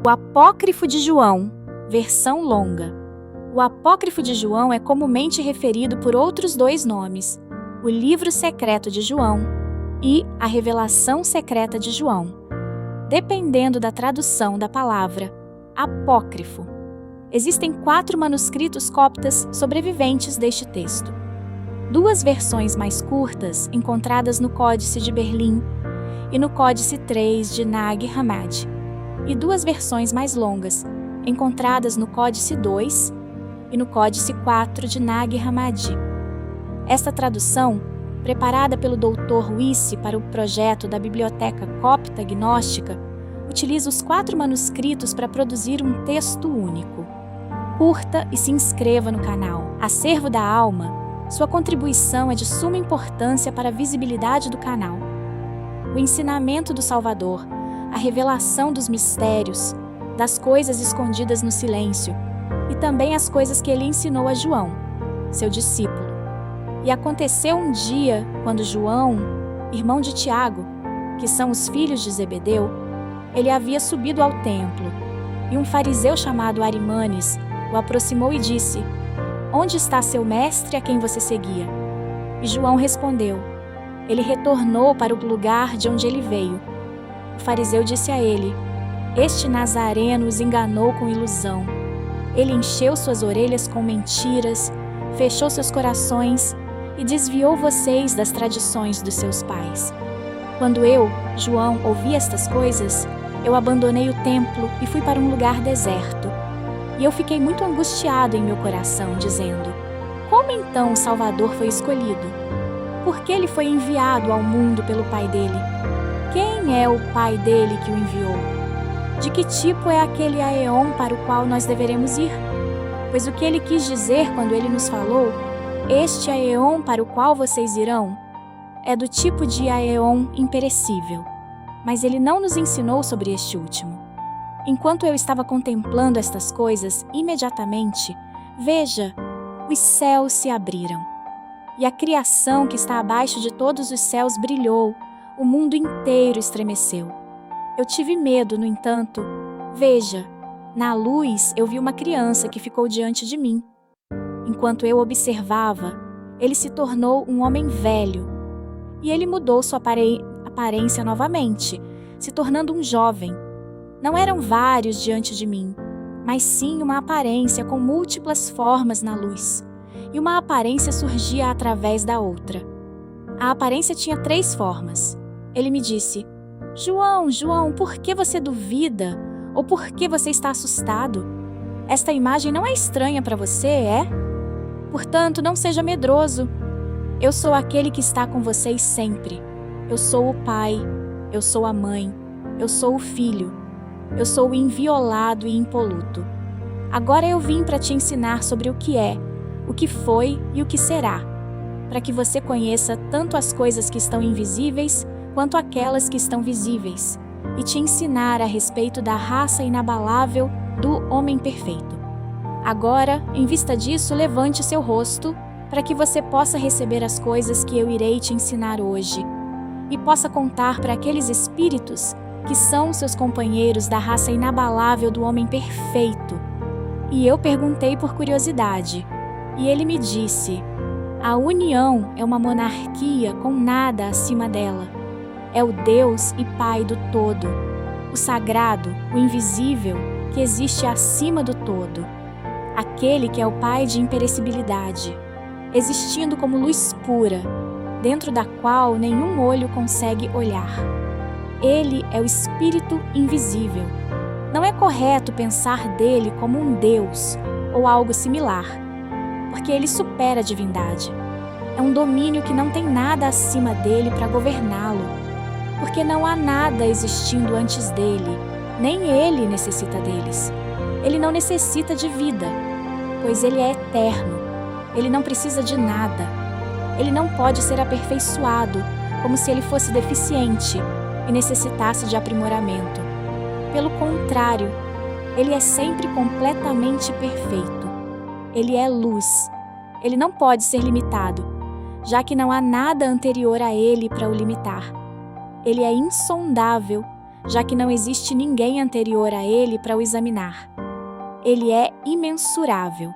O Apócrifo de João, versão longa. O Apócrifo de João é comumente referido por outros dois nomes: o Livro Secreto de João e a Revelação Secreta de João, dependendo da tradução da palavra apócrifo. Existem 4 manuscritos coptas sobreviventes deste texto. 2 versões mais curtas encontradas no Códice de Berlim e no Códice 3 de Nag Hammadi, e 2 versões mais longas encontradas no Códice 2 e no Códice 4 de Nag Hammadi. Esta tradução, preparada pelo Dr. Wisse para o projeto da Biblioteca Copta Gnóstica, utiliza os 4 manuscritos para produzir um texto único. Curta e se inscreva no canal Acervo da Alma. Sua contribuição é de suma importância para a visibilidade do canal. O ensinamento do Salvador, a revelação dos mistérios, das coisas escondidas no silêncio, e também as coisas que ele ensinou a João, seu discípulo. E aconteceu um dia, quando João, irmão de Tiago, que são os filhos de Zebedeu, ele havia subido ao templo, e um fariseu chamado Arimanes o aproximou e disse: "Onde está seu mestre a quem você seguia?" E João respondeu: "Ele retornou para o lugar de onde ele veio." O fariseu disse a ele: "Este Nazareno os enganou com ilusão. Ele encheu suas orelhas com mentiras, fechou seus corações e desviou vocês das tradições dos seus pais." Quando eu, João, ouvi estas coisas, eu abandonei o templo e fui para um lugar deserto. E eu fiquei muito angustiado em meu coração, dizendo: "Como então o Salvador foi escolhido? Por que ele foi enviado ao mundo pelo pai dele? Quem é o pai dele que o enviou? De que tipo é aquele aeon para o qual nós deveremos ir? Pois o que ele quis dizer quando ele nos falou, este aeon para o qual vocês irão, é do tipo de aeon imperecível. Mas ele não nos ensinou sobre este último." Enquanto eu estava contemplando estas coisas, imediatamente, veja, os céus se abriram. E a criação que está abaixo de todos os céus brilhou, o mundo inteiro estremeceu. Eu tive medo, no entanto. Veja, na luz eu vi uma criança que ficou diante de mim. Enquanto eu observava, ele se tornou um homem velho. E ele mudou sua aparência novamente, se tornando um jovem. Não eram vários diante de mim, mas sim uma aparência com múltiplas formas na luz. E uma aparência surgia através da outra. A aparência tinha 3 formas. Ele me disse: "João, João, por que você duvida? Ou por que você está assustado? Esta imagem não é estranha para você, é? Portanto, não seja medroso. Eu sou aquele que está com vocês sempre. Eu sou o pai, eu sou a mãe, eu sou o filho. Eu sou o inviolado e impoluto. Agora eu vim para te ensinar sobre o que é, o que foi e o que será, para que você conheça tanto as coisas que estão invisíveis quanto aquelas que estão visíveis, e te ensinar a respeito da raça inabalável do homem perfeito. Agora, em vista disso, levante seu rosto, para que você possa receber as coisas que eu irei te ensinar hoje, e possa contar para aqueles espíritos que são seus companheiros da raça inabalável do homem perfeito." E eu perguntei por curiosidade, e ele me disse: "A união é uma monarquia com nada acima dela. É o Deus e Pai do todo, o sagrado, o invisível, que existe acima do todo, aquele que é o Pai de imperecibilidade, existindo como luz pura, dentro da qual nenhum olho consegue olhar. Ele é o Espírito invisível. Não é correto pensar dele como um Deus ou algo similar, porque ele supera a divindade. É um domínio que não tem nada acima dele para governá-lo, porque não há nada existindo antes dele, nem ele necessita deles. Ele não necessita de vida, pois ele é eterno. Ele não precisa de nada. Ele não pode ser aperfeiçoado, como se ele fosse deficiente e necessitasse de aprimoramento. Pelo contrário, ele é sempre completamente perfeito. Ele é luz. Ele não pode ser limitado, já que não há nada anterior a ele para o limitar. Ele é insondável, já que não existe ninguém anterior a ele para o examinar. Ele é imensurável,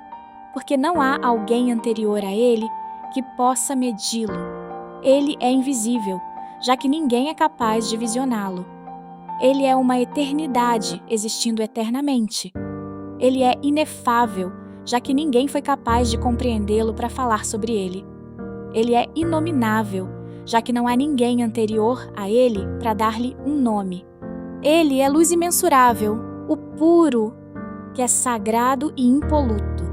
porque não há alguém anterior a ele que possa medi-lo. Ele é invisível, já que ninguém é capaz de visioná-lo. Ele é uma eternidade, existindo eternamente. Ele é inefável, já que ninguém foi capaz de compreendê-lo para falar sobre ele. Ele é inominável, já que não há ninguém anterior a ele para dar-lhe um nome. Ele é luz imensurável, o puro, que é sagrado e impoluto.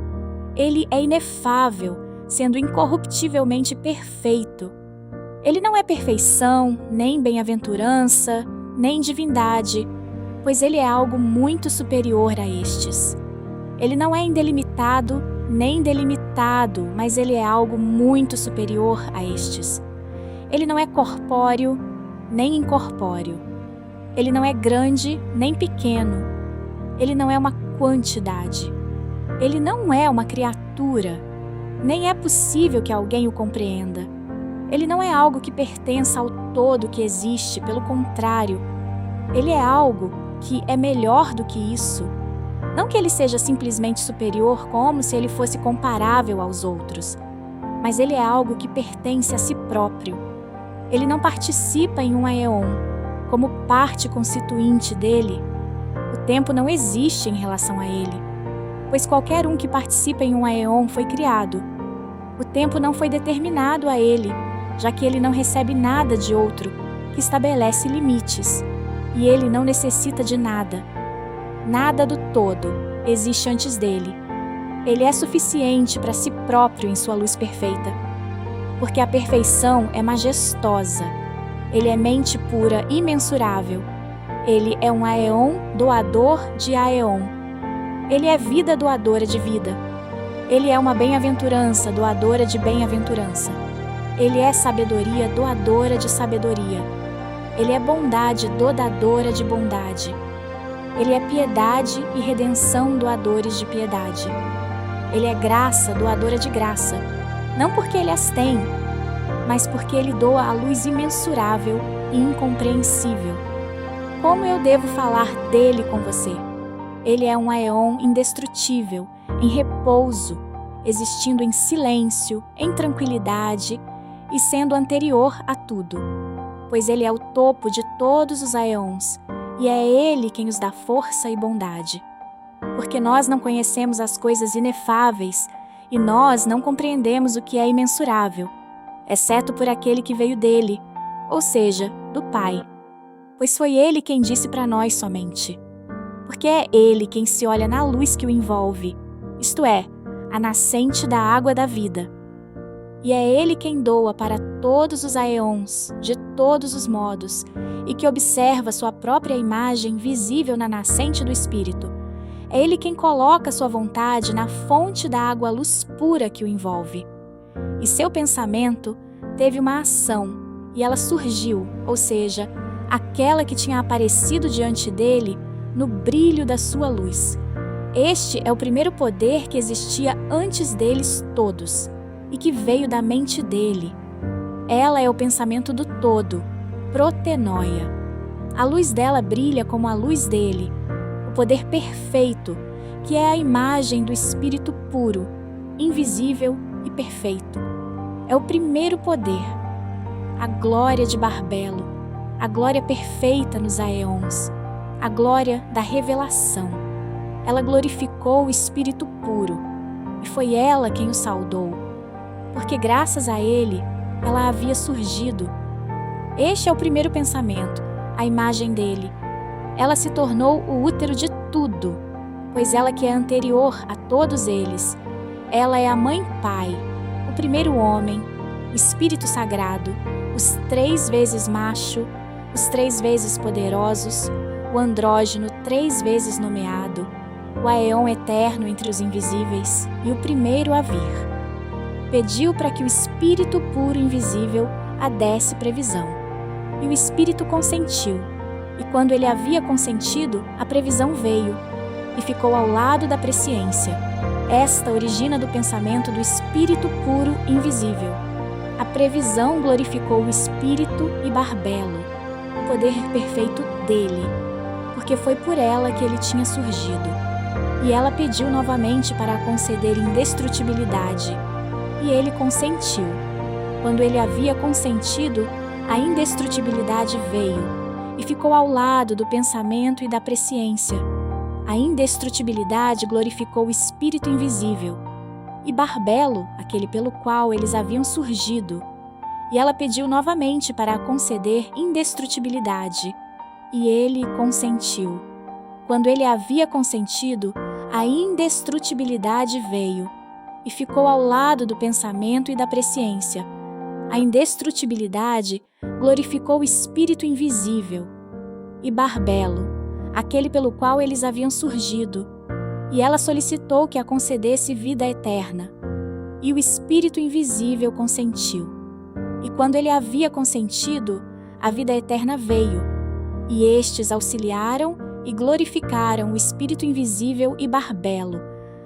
Ele é inefável, sendo incorruptivelmente perfeito. Ele não é perfeição, nem bem-aventurança, nem divindade, pois ele é algo muito superior a estes. Ele não é indelimitado, nem delimitado, mas ele é algo muito superior a estes. Ele não é corpóreo, nem incorpóreo. Ele não é grande, nem pequeno. Ele não é uma quantidade. Ele não é uma criatura. Nem é possível que alguém o compreenda. Ele não é algo que pertença ao todo que existe, pelo contrário. Ele é algo que é melhor do que isso. Não que ele seja simplesmente superior, como se ele fosse comparável aos outros, mas ele é algo que pertence a si próprio. Ele não participa em um aeon, como parte constituinte dele. O tempo não existe em relação a ele, pois qualquer um que participa em um aeon foi criado. O tempo não foi determinado a ele, já que ele não recebe nada de outro, que estabelece limites, e ele não necessita de nada. Nada do todo existe antes dele. Ele é suficiente para si próprio em sua luz perfeita, porque a perfeição é majestosa. Ele é mente pura, imensurável. Ele é um aeon doador de aeon. Ele é vida doadora de vida. Ele é uma bem-aventurança doadora de bem-aventurança. Ele é sabedoria doadora de sabedoria. Ele é bondade doadora de bondade. Ele é piedade e redenção doadores de piedade. Ele é graça doadora de graça, não porque ele as tem, mas porque ele doa a luz imensurável e incompreensível. Como eu devo falar dele com você? Ele é um aeon indestrutível, em repouso, existindo em silêncio, em tranquilidade e sendo anterior a tudo, pois ele é o topo de todos os aeons, e é ele quem os dá força e bondade. Porque nós não conhecemos as coisas inefáveis, e nós não compreendemos o que é imensurável, exceto por aquele que veio dele, ou seja, do Pai. Pois foi ele quem disse para nós somente. Porque é ele quem se olha na luz que o envolve, isto é, a nascente da água da vida. E é ele quem doa para todos os aeons, de todos os modos, e que observa sua própria imagem visível na nascente do Espírito. É ele quem coloca sua vontade na fonte da água luz pura que o envolve. E seu pensamento teve uma ação, e ela surgiu, ou seja, aquela que tinha aparecido diante dele no brilho da sua luz. Este é o primeiro poder que existia antes deles todos, e que veio da mente dele. Ela é o pensamento do todo, protenóia. A luz dela brilha como a luz dele, o poder perfeito, que é a imagem do Espírito puro, invisível e perfeito. É o primeiro poder, a glória de Barbelo, a glória perfeita nos aeons, a glória da revelação. Ela glorificou o Espírito puro, e foi ela quem o saudou, porque graças a ele, ela havia surgido. Este é o primeiro pensamento, a imagem dele. Ela se tornou o útero de tudo, pois ela que é anterior a todos eles. Ela é a mãe-pai, o primeiro homem, o Espírito Sagrado, os 3 vezes macho, os 3 vezes poderosos, o andrógeno 3 vezes nomeado, o aeon eterno entre os invisíveis e o primeiro a vir. Pediu para que o Espírito puro invisível a desse previsão. E o Espírito consentiu. E quando ele havia consentido, a previsão veio e ficou ao lado da presciência. Esta origina do pensamento do Espírito puro invisível. A previsão glorificou o Espírito e Barbelo. O poder perfeito dele, porque foi por ela que ele tinha surgido. E ela pediu novamente para a conceder indestrutibilidade, e ele consentiu. Quando ele havia consentido, a indestrutibilidade veio e ficou ao lado do pensamento e da presciência. A indestrutibilidade glorificou o Espírito invisível, e Barbelo, aquele pelo qual eles haviam surgido. E ela pediu novamente para a conceder indestrutibilidade, e ele consentiu. Quando ele havia consentido, a indestrutibilidade veio e ficou ao lado do pensamento e da presciência. A indestrutibilidade glorificou o Espírito invisível. E Barbelo, aquele pelo qual eles haviam surgido, e ela solicitou que a concedesse vida eterna. E o Espírito invisível consentiu. E quando ele havia consentido, a vida eterna veio, e estes auxiliaram e glorificaram o Espírito invisível e Barbelo,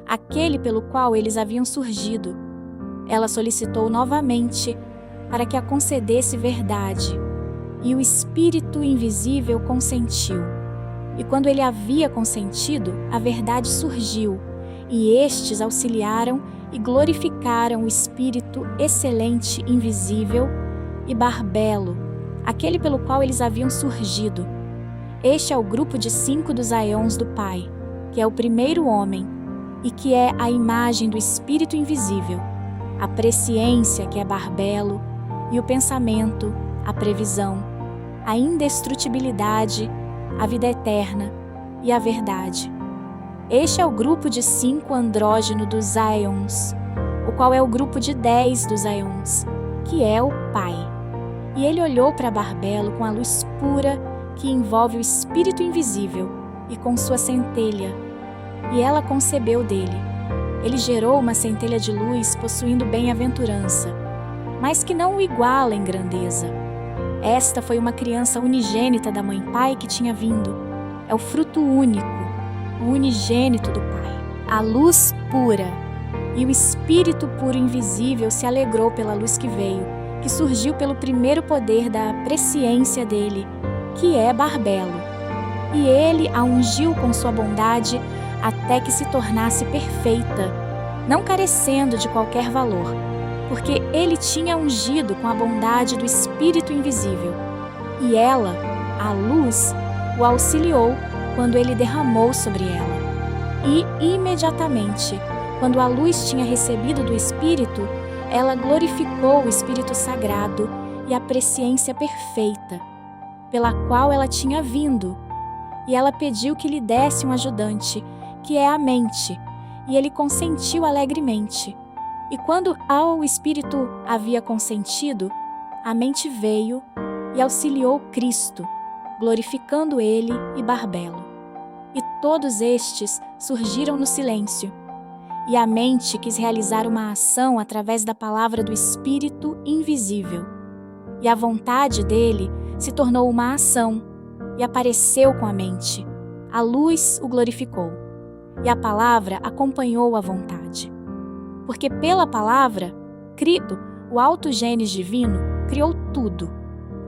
aquele pelo qual eles haviam surgido. Ela solicitou novamente para que a concedesse verdade, e o Espírito invisível consentiu. E quando ele havia consentido, a verdade surgiu, e estes auxiliaram e glorificaram o Espírito excelente invisível e Barbelo, aquele pelo qual eles haviam surgido. Este é o grupo de 5 dos aeons do Pai, que é o primeiro homem, e que é a imagem do Espírito invisível, a presciência, que é Barbelo, e o pensamento, a previsão, a indestrutibilidade, a vida eterna e a verdade. Este é o grupo de 5 andrógeno dos aeons, o qual é o grupo de 10 dos aeons, que é o Pai. E ele olhou para Barbelo com a luz pura que envolve o Espírito invisível e com sua centelha, e ela concebeu dele. Ele gerou uma centelha de luz possuindo bem-aventurança, mas que não o iguala em grandeza. Esta foi uma criança unigênita da mãe-pai que tinha vindo. É o fruto único, o unigênito do Pai, a luz pura. E o Espírito puro invisível se alegrou pela luz que veio, que surgiu pelo primeiro poder da presciência dele, que é Barbelo. E ele a ungiu com sua bondade até que se tornasse perfeita, não carecendo de qualquer valor, porque ele tinha ungido com a bondade do Espírito invisível. E ela, a luz, o auxiliou quando ele derramou sobre ela. E, imediatamente, quando a luz tinha recebido do Espírito, ela glorificou o Espírito Sagrado e a presciência perfeita, pela qual ela tinha vindo. E ela pediu que lhe desse um ajudante, que é a mente, e ele consentiu alegremente. E quando ao Espírito havia consentido, a mente veio e auxiliou Cristo, glorificando ele e Barbelo. E todos estes surgiram no silêncio. E a mente quis realizar uma ação através da palavra do Espírito invisível. E a vontade dele se tornou uma ação e apareceu com a mente. A luz o glorificou. E a palavra acompanhou a vontade. Porque pela palavra, Cristo, o autogênes divino, criou tudo.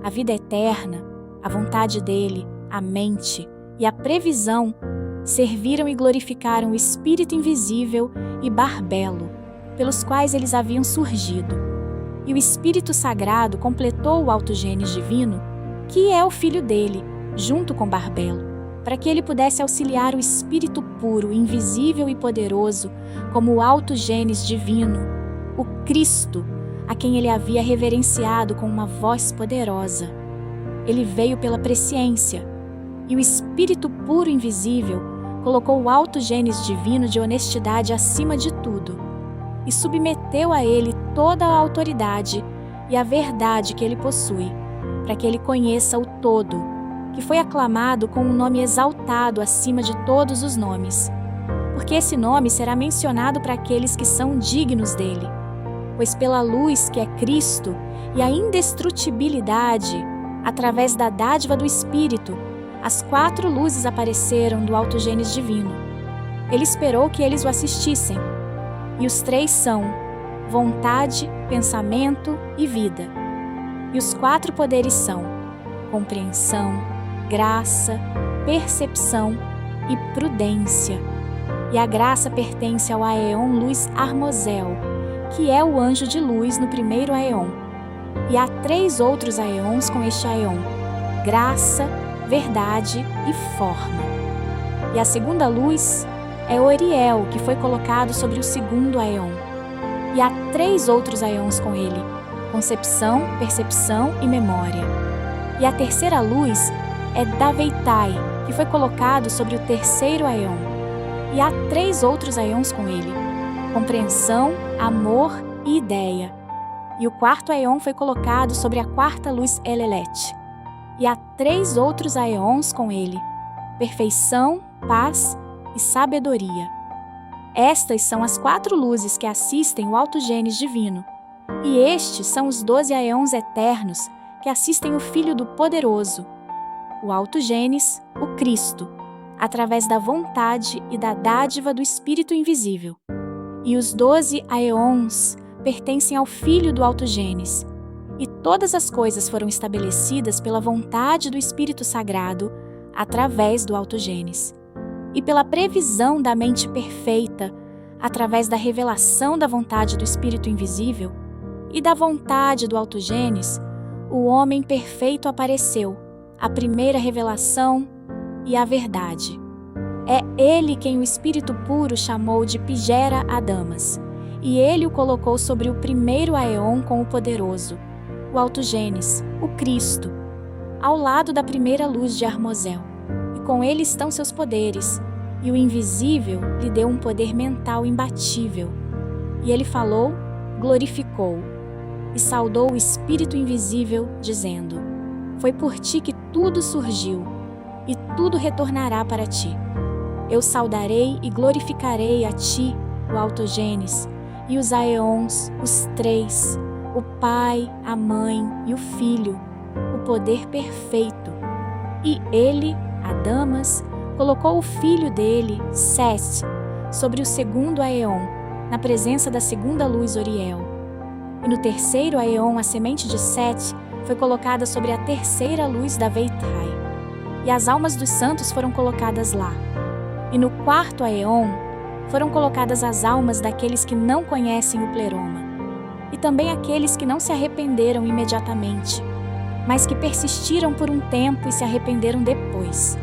A vida eterna, a vontade dele, a mente e a previsão serviram e glorificaram o Espírito invisível e Barbelo, pelos quais eles haviam surgido. E o Espírito Sagrado completou o autogênes divino, que é o Filho dele, junto com Barbelo, para que ele pudesse auxiliar o Espírito puro, invisível e poderoso, como o autogênes divino, o Cristo, a quem ele havia reverenciado com uma voz poderosa. Ele veio pela presciência, e o Espírito puro invisível colocou o autogênes divino de honestidade acima de tudo, e submeteu a ele toda a autoridade e a verdade que ele possui, para que ele conheça o todo, que foi aclamado com um nome exaltado acima de todos os nomes, porque esse nome será mencionado para aqueles que são dignos dele. Pois pela luz que é Cristo e a indestrutibilidade, através da dádiva do Espírito, as 4 luzes apareceram do autogênes divino. Ele esperou que eles o assistissem, e os 3 são vontade, pensamento e vida. E os 4 poderes são compreensão, graça, percepção e prudência. E a graça pertence ao Aeon Luz Armozel, que é o anjo de luz no primeiro Aeon. E há 3 outros Aeons com este Aeon: graça, verdade e forma. E a segunda luz é Oriel, que foi colocado sobre o segundo Aeon. E há 3 outros Aeons com ele: concepção, percepção e memória. E a terceira luz é Daveitai, que foi colocado sobre o terceiro Aeon. E há 3 outros Aeons com ele: compreensão, amor e ideia. E o quarto Aeon foi colocado sobre a quarta luz Elelet. E há 3 outros Aeons com ele: perfeição, paz e sabedoria. Estas são as 4 luzes que assistem o autogênes divino. E estes são os 12 Aeons eternos que assistem o Filho do Poderoso, o autogênes, o Cristo, através da vontade e da dádiva do Espírito Invisível. E os 12 Aeons pertencem ao Filho do autogênes. E todas as coisas foram estabelecidas pela vontade do Espírito Sagrado, através do autogênes. E pela previsão da mente perfeita, através da revelação da vontade do Espírito Invisível e da vontade do autogênes, o homem perfeito apareceu, a primeira revelação e a verdade. É ele quem o Espírito Puro chamou de Pigera Adamas, e ele o colocou sobre o primeiro Aeon com o poderoso, o autogênes, o Cristo, ao lado da primeira luz de Armozel. E com ele estão seus poderes, e o invisível lhe deu um poder mental imbatível. E ele falou, glorificou, e saudou o Espírito Invisível, dizendo: foi por ti que tudo surgiu, e tudo retornará para ti. Eu saudarei e glorificarei a ti, o autogênes, e os Aeons, os 3, o Pai, a Mãe e o Filho, o poder perfeito. E ele, Adamas, colocou o filho dele, Seth, sobre o segundo Aeon, na presença da segunda luz Oriel. E no terceiro Aeon, a semente de Seth foi colocada sobre a terceira luz da Veitai. E as almas dos santos foram colocadas lá. E no quarto Aeon, foram colocadas as almas daqueles que não conhecem o pleroma, e também aqueles que não se arrependeram imediatamente, mas que persistiram por um tempo e se arrependeram depois.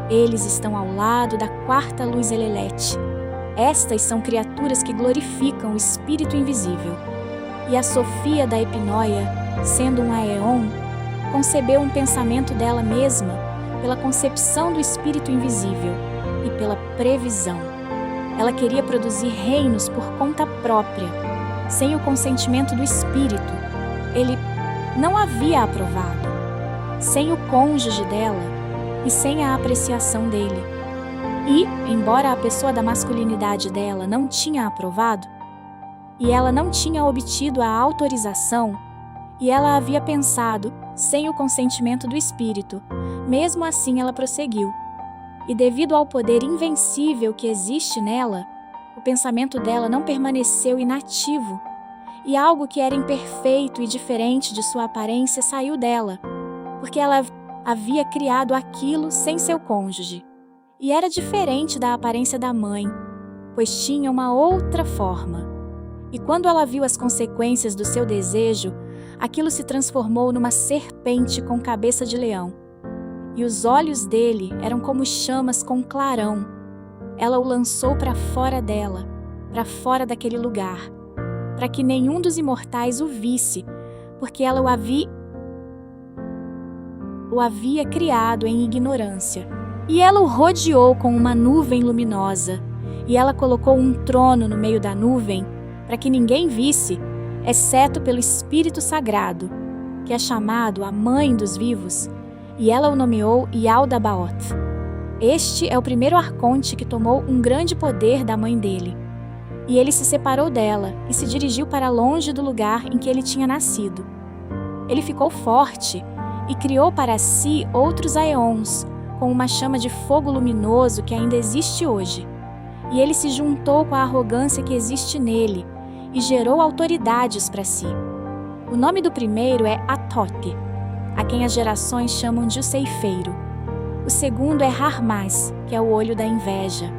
Eles estão ao lado da quarta luz Elelet. Estas são criaturas que glorificam o Espírito Invisível. E a Sofia da Epinóia, sendo um Aeon, concebeu um pensamento dela mesma pela concepção do Espírito Invisível e pela previsão. Ela queria produzir reinos por conta própria, sem o consentimento do Espírito. Ele não havia aprovado, sem o cônjuge dela e sem a apreciação dele. E, embora a pessoa da masculinidade dela não tinha aprovado, e ela não tinha obtido a autorização, e ela havia pensado, sem o consentimento do Espírito, mesmo assim ela prosseguiu. E devido ao poder invencível que existe nela, o pensamento dela não permaneceu inativo, e algo que era imperfeito e diferente de sua aparência saiu dela, porque ela havia criado aquilo sem seu cônjuge. E era diferente da aparência da mãe, pois tinha uma outra forma. E quando ela viu as consequências do seu desejo, aquilo se transformou numa serpente com cabeça de leão. E os olhos dele eram como chamas com clarão. Ela o lançou para fora dela, para fora daquele lugar, para que nenhum dos imortais o visse, porque ela o havia criado em ignorância. E ela o rodeou com uma nuvem luminosa, e ela colocou um trono no meio da nuvem, para que ninguém visse, exceto pelo Espírito Sagrado, que é chamado a Mãe dos Vivos, e ela o nomeou Yaldabaoth. Este é o primeiro arconte que tomou um grande poder da mãe dele. E ele se separou dela e se dirigiu para longe do lugar em que ele tinha nascido. Ele ficou forte e criou para si outros Aeons, com uma chama de fogo luminoso que ainda existe hoje. E ele se juntou com a arrogância que existe nele e gerou autoridades para si. O nome do primeiro é Atote, a quem as gerações chamam de o ceifeiro. O segundo é Harmás, que é o olho da inveja.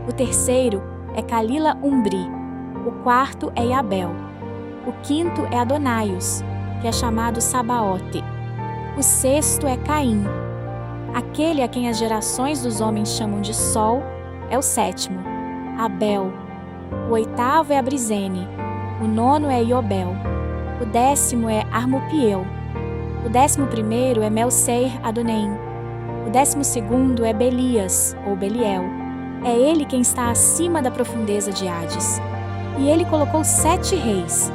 O terceiro é Calila Umbri. O quarto é Iabel. O quinto é Adonaios, que é chamado Sabaote. O sexto é Caim. Aquele a quem as gerações dos homens chamam de Sol é o sétimo, Abel. O oitavo é Abrizene. O nono é Iobel. O décimo é Armupiel. O 11º é Melseir Adoneim. O 12º é Belias, ou Beliel. É ele quem está acima da profundeza de Hades. E ele colocou 7 reis,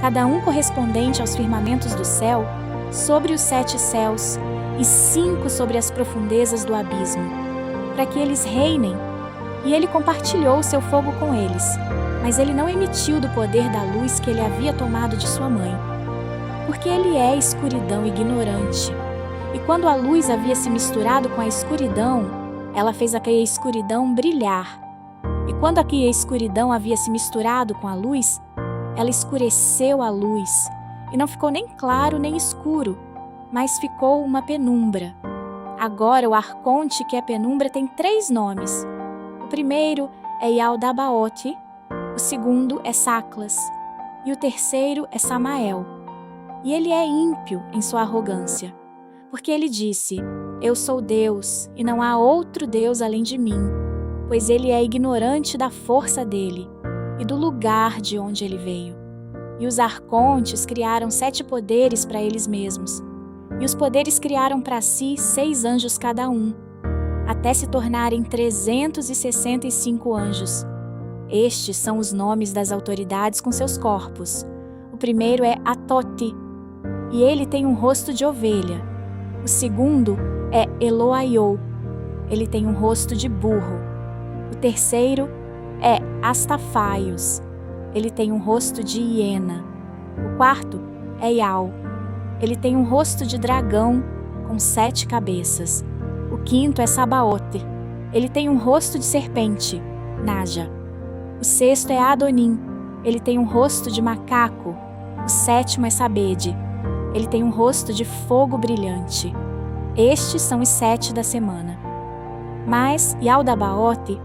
cada um correspondente aos firmamentos do céu, sobre os 7 céus, e 5 sobre as profundezas do abismo, para que eles reinem. E ele compartilhou seu fogo com eles, mas ele não emitiu do poder da luz que ele havia tomado de sua mãe, porque ele é escuridão ignorante. E quando a luz havia se misturado com a escuridão, ela fez aquela escuridão brilhar. E quando aquela escuridão havia se misturado com a luz, ela escureceu a luz, e não ficou nem claro nem escuro, mas ficou uma penumbra. Agora o arconte, que é penumbra, tem 3 nomes. O primeiro é Yaldabaote, o segundo é Saclas, e o terceiro é Samael. E ele é ímpio em sua arrogância, porque ele disse: Eu sou Deus, e não há outro Deus além de mim, pois ele é ignorante da força dele e do lugar de onde ele veio. E os arcontes criaram 7 poderes para eles mesmos, e os poderes criaram para si 6 anjos cada um, até se tornarem 365 anjos. Estes são os nomes das autoridades com seus corpos. O primeiro é Atote, e ele tem um rosto de ovelha. O segundo é Eloaiô, ele tem um rosto de burro. O terceiro é Astafaios, ele tem um rosto de hiena. O quarto é Iau, ele tem um rosto de dragão com 7 cabeças. O quinto é Sabaote, ele tem um rosto de serpente, Naja. O sexto é Adonim, ele tem um rosto de macaco. O sétimo é Sabede, ele tem um rosto de fogo brilhante. Estes são os 7 da semana. Mas Yaldabaote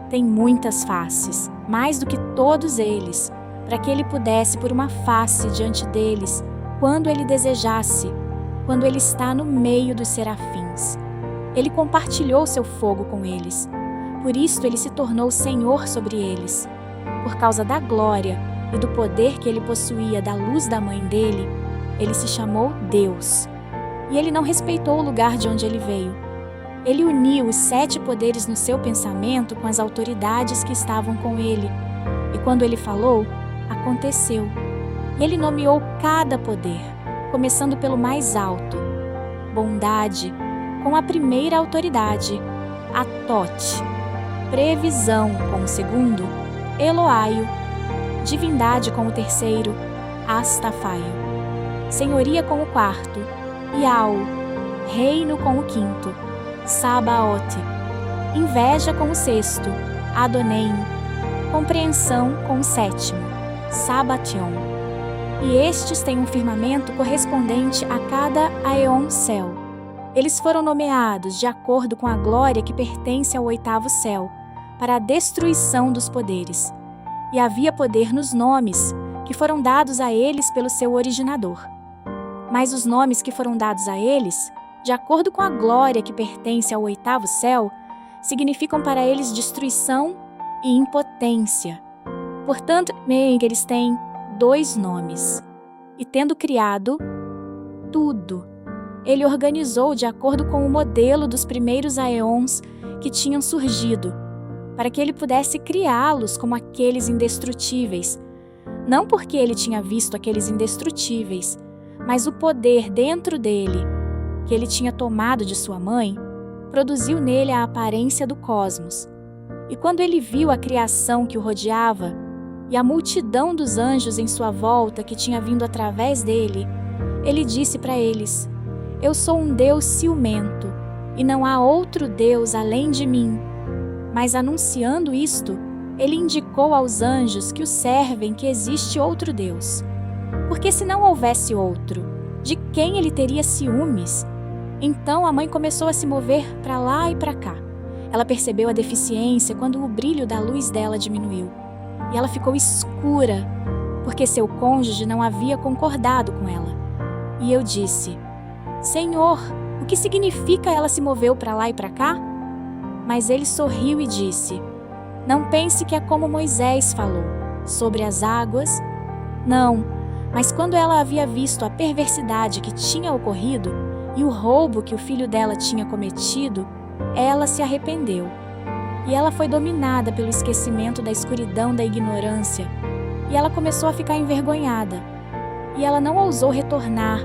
tem muitas faces, mais do que todos eles, para que ele pudesse por uma face diante deles, quando ele desejasse, quando ele está no meio dos serafins. Ele compartilhou seu fogo com eles, por isso ele se tornou senhor sobre eles. Por causa da glória e do poder que ele possuía da luz da mãe dele, ele se chamou Deus. E ele não respeitou o lugar de onde ele veio. Ele uniu os 7 poderes no seu pensamento com as autoridades que estavam com ele. E quando ele falou, aconteceu. E ele nomeou cada poder, começando pelo mais alto. Bondade, com a primeira autoridade, Atote. Previsão, com o segundo, Eloaio. Divindade, com o terceiro, Astafaio. Senhoria, com o quarto, Iau. Reino, com o quinto, Sabaote. Inveja, com o sexto, Adoneim. Compreensão, com o sétimo, Sabation. E estes têm um firmamento correspondente a cada aeon céu. Eles foram nomeados de acordo com a glória que pertence ao 8º céu, para a destruição dos poderes. E havia poder nos nomes, que foram dados a eles pelo seu originador. Mas os nomes que foram dados a eles, de acordo com a glória que pertence ao 8º céu, significam para eles destruição e impotência. Portanto, eles têm 2 nomes. E tendo criado tudo, ele organizou de acordo com o modelo dos primeiros aeons que tinham surgido, para que ele pudesse criá-los como aqueles indestrutíveis. Não porque ele tinha visto aqueles indestrutíveis, mas o poder dentro dele, que ele tinha tomado de sua mãe, produziu nele a aparência do cosmos. E quando ele viu a criação que o rodeava e a multidão dos anjos em sua volta que tinha vindo através dele, ele disse para eles: Eu sou um Deus ciumento, e não há outro Deus além de mim. Mas anunciando isto, ele indicou aos anjos que o servem que existe outro Deus. Porque se não houvesse outro, De quem ele teria ciúmes? Então a mãe começou a se mover para lá e para cá. Ela percebeu a deficiência quando o brilho da luz dela diminuiu. E ela ficou escura, porque seu cônjuge não havia concordado com ela. E eu disse: Senhor, o que significa ela se moveu para lá e para cá? Mas ele sorriu e disse: Não pense que é como Moisés falou, sobre as águas. Não, mas quando ela havia visto a perversidade que tinha ocorrido e o roubo que o filho dela tinha cometido, ela se arrependeu. E ela foi dominada pelo esquecimento da escuridão da ignorância, e ela começou a ficar envergonhada. E ela não ousou retornar,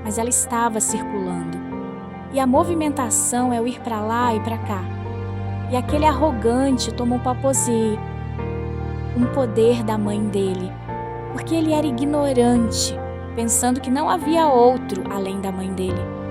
mas ela estava circulando. E a movimentação é o ir para lá e para cá. E aquele arrogante tomou paposeio, um poder da mãe dele, porque ele era ignorante, pensando que não havia outro além da mãe dele.